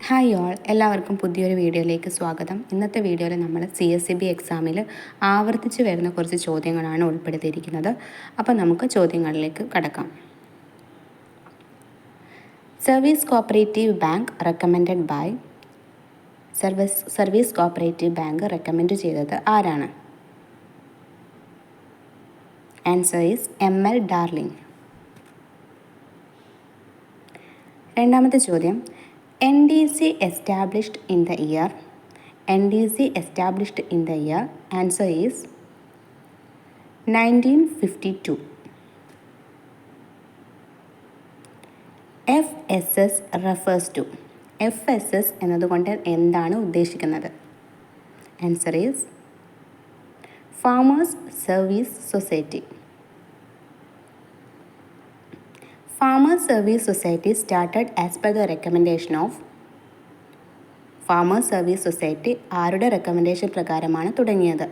Hi all, എല്ലാവർക്കും പുതിയൊരു വീഡിയോയിലേക്ക് സ്വാഗതം. ഇന്നത്തെ വീഡിയോയിൽ നമ്മൾ CSEB എക്സാമിൽ ആവർത്തിച്ച് വരുന്ന കുറച്ച് ചോദ്യങ്ങളാണ് ഉൾപ്പെടുത്തിയിരിക്കുന്നത്. അപ്പോൾ നമുക്ക് ചോദ്യങ്ങളിലേക്ക് കടക്കാം. Service cooperative bank recommended by service cooperative bank recommend ചെയ്തത് ആരാണ്? Answer is ML darling. രണ്ടാമത്തെ ചോദ്യം, NDC established in the year. NDC established in the year. Answer is 1952. FSS refers to. FSS എന്നതുകൊണ്ട് എന്താണ് ഉദ്ദേശിക്കുന്നത്? Answer is farmers service society. Farmers Service Society started as per the recommendation of. Farmers Service Society ആരുടെ recommendation പ്രകാരമാണ് തുടങ്ങിയത്?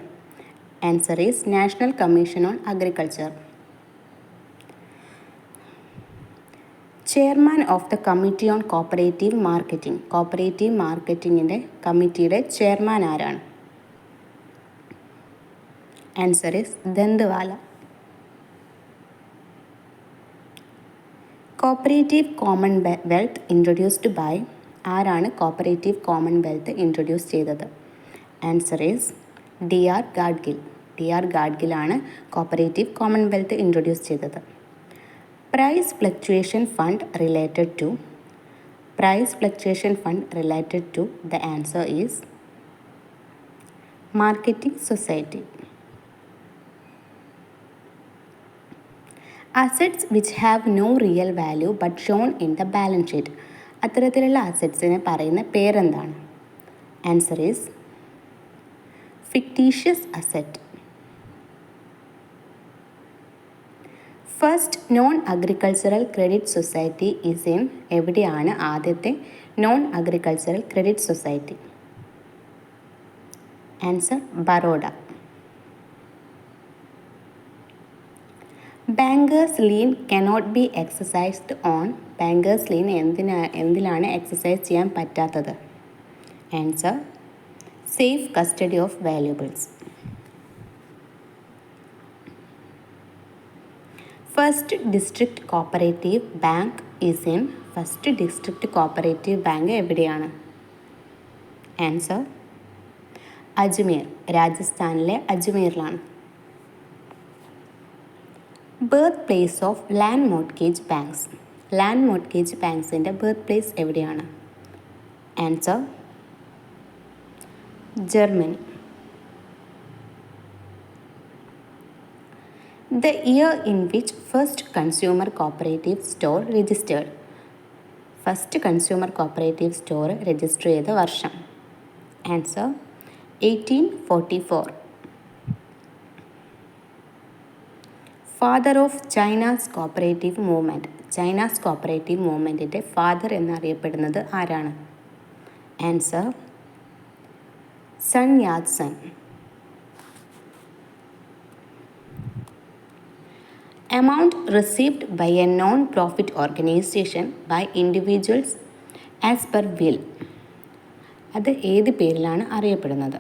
Answer is national commission on agriculture. Chairman of the committee on cooperative marketing. Cooperative മാർക്കറ്റിങ്ങിൻ്റെ കമ്മിറ്റിയുടെ chairman ആരാണ്? Answer is Dantwala. Cooperative commonwealth introduced by. ആരാണ് cooperative commonwealth introduce ചെയ്തത്? Answer is DR Gadgil. DR ഗാഡ്ഗിലാണ് cooperative commonwealth introduce ചെയ്തത്. Price fluctuation fund related to. Price fluctuation fund related to. The answer is marketing society. Assets which have no real value but shown in the balance sheet. അത്തരത്തിലുള്ള അസറ്റ്സിനെ പറയുന്ന പേരെന്താണ്? Answer is fictitious asset. First non agricultural credit society is in. എവിടെയാണ് ആദ്യത്തെ non agricultural credit society? Answer Baroda. Bankers lien cannot be exercised on. Bankers lien എന്തിലാണ് exercise ചെയ്യാൻ പറ്റാത്തത്? Answer safe custody of valuables. First district cooperative bank is in. First district cooperative bank എവിടെയാണ്? Answer Ajmer. രാജസ്ഥാനിലെ അജ്മീറിലാണ്. Birth place of land mortgage banks. Land mortgage ബാങ്ക്സിൻ്റെ birth place എവിടെയാണ്? Answer Germany. The year in which first consumer cooperative store registered. First consumer cooperative store register ചെയ്ത വർഷം? Answer 1844. Father of China's cooperative movement. China's cooperative മൂവ്മെൻറ്റിൻ്റെ father എന്നറിയപ്പെടുന്നത് ആരാണ്? Answer Sun Yat Sen. Amount received by a non profit organisation by individuals as per will. അത് ഏത് പേരിലാണ് അറിയപ്പെടുന്നത്?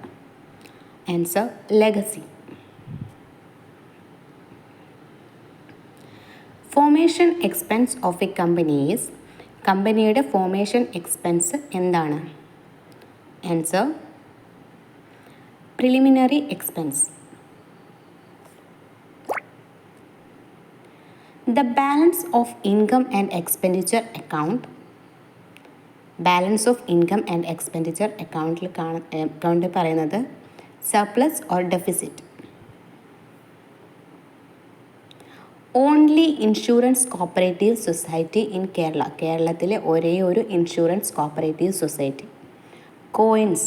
Answer legacy. Formation expense of a company is. കമ്പനിയുടെ formation expense എന്താണ്? Answer preliminary expense. The balance of income and expenditure account. Balance of income and expenditure അക്കൗണ്ടിൽ പറയുന്നത് surplus or deficit. Only insurance cooperative society in Kerala. കേരളത്തിലെ ഒരേ ഒരു insurance cooperative society. Coins.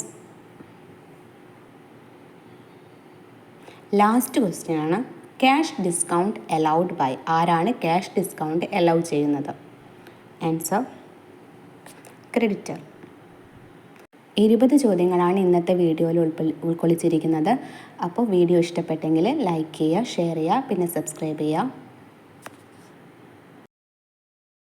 Last question ആണ്. Cash discount allowed by. ആരാണ് cash discount allow ചെയ്യുന്നത്? Answer creditor. 20 ചോദ്യങ്ങളാണ് ഇന്നത്തെ വീഡിയോയിൽ ഉൾക്കൊള്ളിച്ചിരിക്കുന്നത്. അപ്പോൾ വീഡിയോ ഇഷ്ടപ്പെട്ടെങ്കിൽ ലൈക്ക് ചെയ്യുക, ഷെയർ ചെയ്യുക, പിന്നെ സബ്സ്ക്രൈബ് ചെയ്യുക.